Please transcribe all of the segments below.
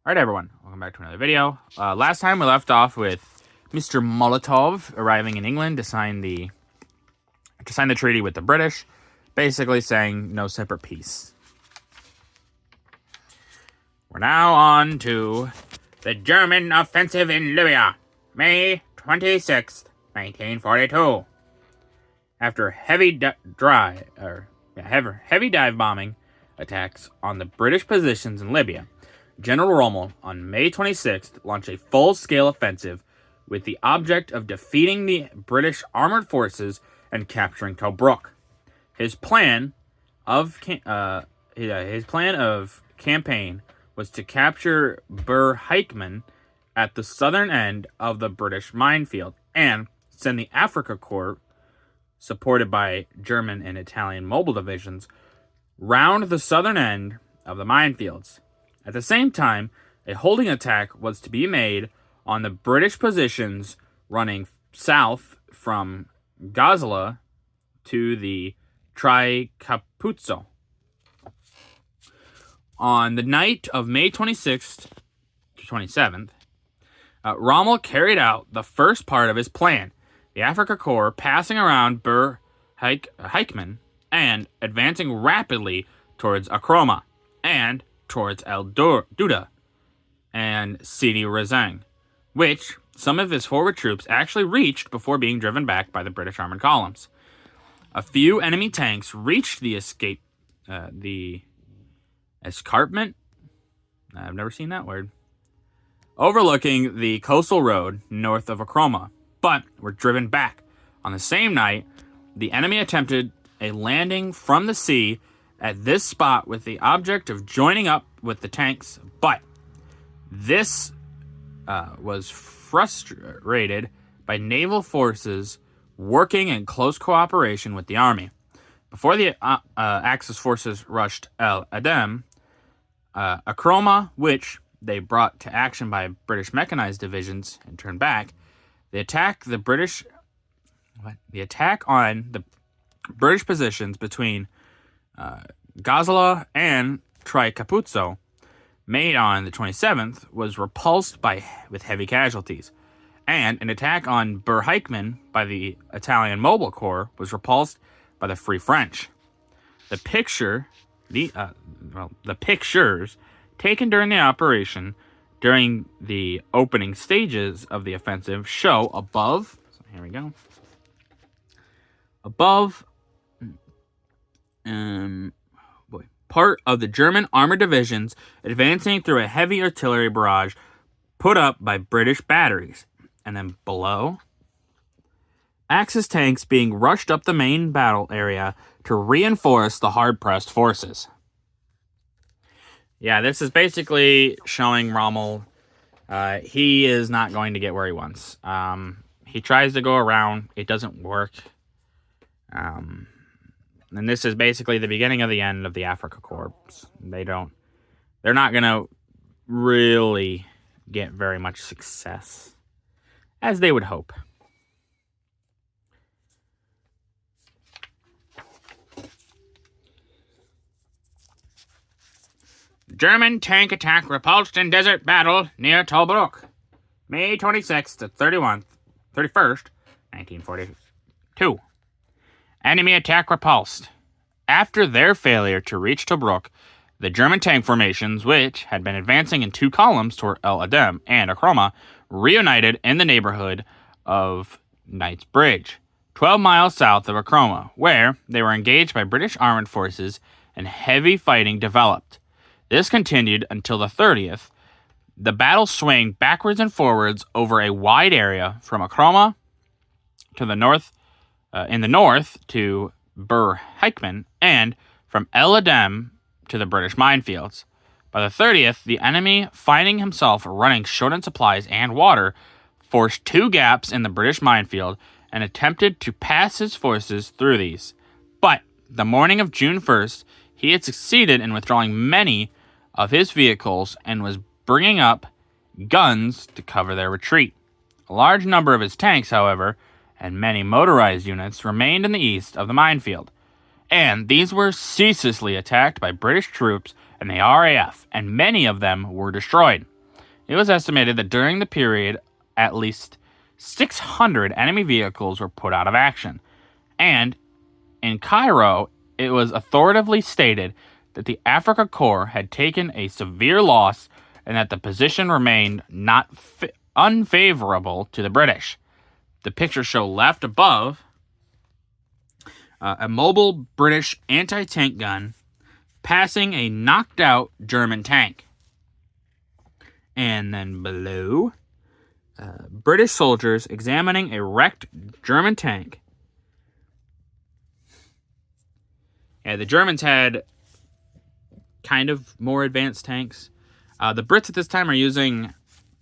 Alright everyone, welcome back to another video. Last time we left off with Mr. Molotov arriving in England to sign the treaty with the British, basically saying no separate peace. We're now on to the German offensive in Libya, May 26th, 1942. After heavy dive bombing attacks on the British positions in Libya, General Rommel, on May 26th, launched a full-scale offensive with the object of defeating the British armored forces and capturing Tobruk. His plan of campaign was to capture Bir Hakeim at the southern end of the British minefield and send the Afrika Korps, supported by German and Italian mobile divisions, round the southern end of the minefields. At the same time, a holding attack was to be made on the British positions running south from Gazala to the Tricapuzzo. On the night of May 26th to 27th, Rommel carried out the first part of his plan, the Afrika Korps passing around Bir Hakeim and advancing rapidly towards Akroma and towards El Duda and Sidi Rezang, which some of his forward troops actually reached before being driven back by the British armored columns. A few enemy tanks reached the escarpment, I've never seen that word, overlooking the coastal road north of Akroma, but were driven back. On the same night, the enemy attempted a landing from the sea at this spot with the object of joining up with the tanks, but this was frustrated by naval forces working in close cooperation with the army. Before the Axis forces rushed El Adem, Akroma, which they brought to action by British mechanized divisions and turned back, the attack on the British positions between Gazala and Tricapuzzo, made on the 27th, was repulsed with heavy casualties, and an attack on Bir Hakeim by the Italian Mobile Corps was repulsed by the Free French. The pictures taken during the operation during the opening stages of the offensive show above. So here we go. Above. Part of the German armored divisions advancing through a heavy artillery barrage put up by British batteries. And then below, Axis tanks being rushed up the main battle area to reinforce the hard-pressed forces. Yeah, this is basically showing Rommel he is not going to get where he wants. He tries to go around. It doesn't work. And this is basically the beginning of the end of the Afrika Korps. They're not going to really get very much success, as they would hope. German tank attack repulsed in desert battle near Tobruk, May 26th to 31st, 1942. Enemy attack repulsed. After their failure to reach Tobruk, the German tank formations, which had been advancing in two columns toward El Adem and Akroma, reunited in the neighborhood of Knight's Bridge, 12 miles south of Akroma, where they were engaged by British armored forces and heavy fighting developed. This continued until the 30th. The battle swung backwards and forwards over a wide area from Akroma to the north, in the north to Bir Hakeim, and from El Adem to the British minefields. By the 30th, the enemy, finding himself running short on supplies and water, forced two gaps in the British minefield and attempted to pass his forces through these. But the morning of June 1st, he had succeeded in withdrawing many of his vehicles and was bringing up guns to cover their retreat. A large number of his tanks, however, and many motorized units remained in the east of the minefield, and these were ceaselessly attacked by British troops and the RAF, and many of them were destroyed. It was estimated that during the period, at least 600 enemy vehicles were put out of action. And in Cairo, it was authoritatively stated that the Afrika Korps had taken a severe loss and that the position remained not unfavorable to the British. The pictures show left above a mobile British anti-tank gun passing a knocked-out German tank. And then below, British soldiers examining a wrecked German tank. Yeah, the Germans had kind of more advanced tanks. The Brits at this time are using,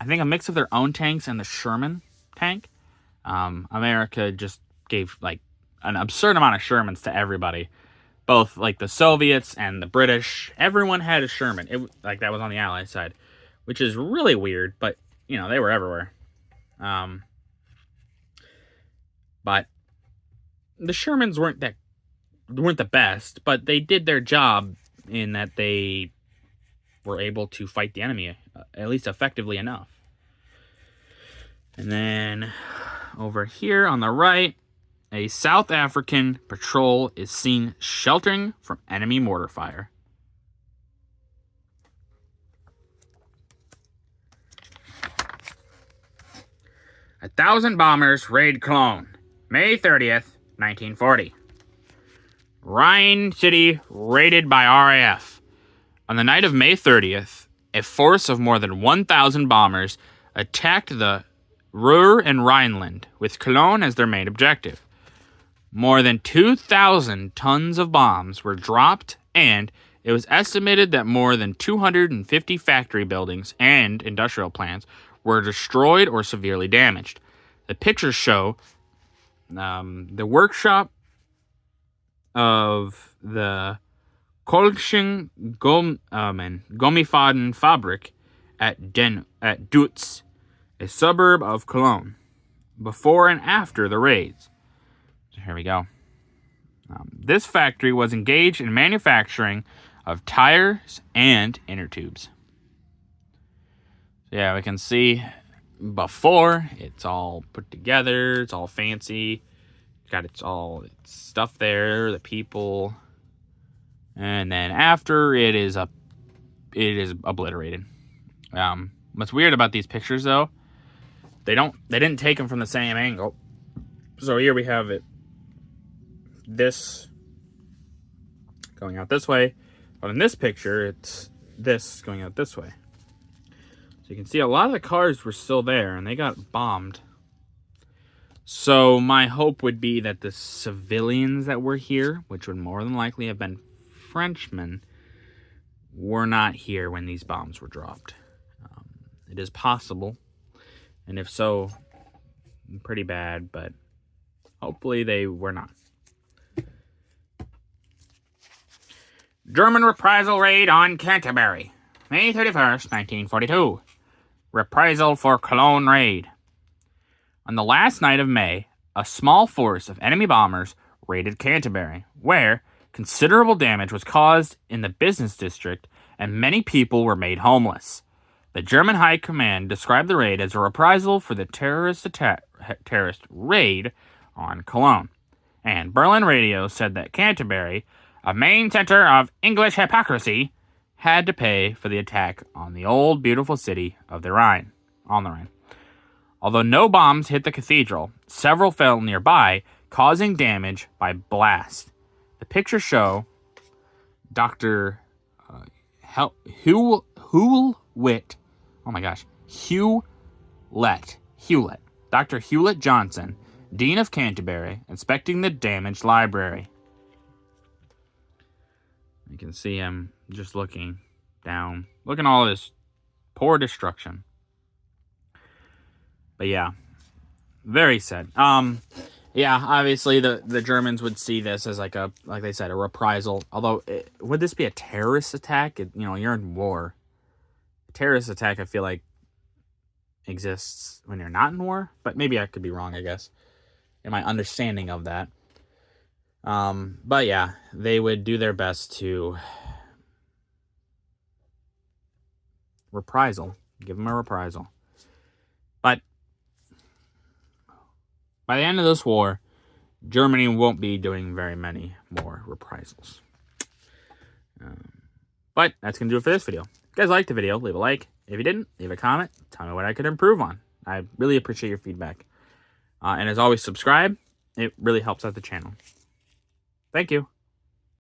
I think, a mix of their own tanks and the Sherman tank. America just gave like an absurd amount of Shermans to everybody. Both like the Soviets and the British. Everyone had a Sherman. Like that was on the Allied side, which is really weird, but you know, they were everywhere. But the Shermans weren't the best, but they did their job in that they were able to fight the enemy at least effectively enough. And then over here on the right, a South African patrol is seen sheltering from enemy mortar fire. A 1,000 bombers raid Cologne, May 30th, 1940. Rhine City raided by RAF. On the night of May 30th, a force of more than 1,000 bombers attacked the Ruhr and Rhineland, with Cologne as their main objective. More than 2,000 tons of bombs were dropped, and it was estimated that more than 250 factory buildings and industrial plants were destroyed or severely damaged. The pictures show the workshop of the Kolching Gummifaden Fabrik at Dutz, a suburb of Cologne, before and after the raids. So here we go. This factory was engaged in manufacturing of tires and inner tubes. So yeah, we can see before, it's all put together, it's all fancy, got its stuff there, the people, and then after it is obliterated. What's weird about these pictures though, they didn't take them from the same angle. So here we have it, this going out this way, but in this picture it's this going out this way. So you can see a lot of the cars were still there and they got bombed. So my hope would be that the civilians that were here, which would more than likely have been Frenchmen, were not here when these bombs were dropped. It is possible, and if so, pretty bad, but hopefully they were not. German reprisal raid on Canterbury, May 31st, 1942. Reprisal for Cologne raid. On the last night of May, a small force of enemy bombers raided Canterbury, where considerable damage was caused in the business district and many people were made homeless. The German High Command described the raid as a reprisal for the terrorist raid on Cologne. And Berlin radio said that Canterbury, a main center of English hypocrisy, had to pay for the attack on the old beautiful city of the Rhine, on the Rhine. Although no bombs hit the cathedral, several fell nearby, causing damage by blast. The pictures show Dr. Hewlett. Dr. Hewlett Johnson, Dean of Canterbury, inspecting the damaged library. You can see him just looking down. Look at all this poor destruction. But yeah, very sad. Yeah, obviously the Germans would see this as like they said, a reprisal. Although, would this be a terrorist attack? You're in war. A terrorist attack, I feel like, exists when you're not in war. But maybe I could be wrong, I guess, in my understanding of that. But yeah, they would do their best to reprisal. Give them a reprisal. But by the end of this war, Germany won't be doing very many more reprisals. But that's going to do it for this video. If you guys liked the video, leave a like. If you didn't, leave a comment. Tell me what I could improve on. I really appreciate your feedback. And as always, subscribe. It really helps out the channel. Thank you.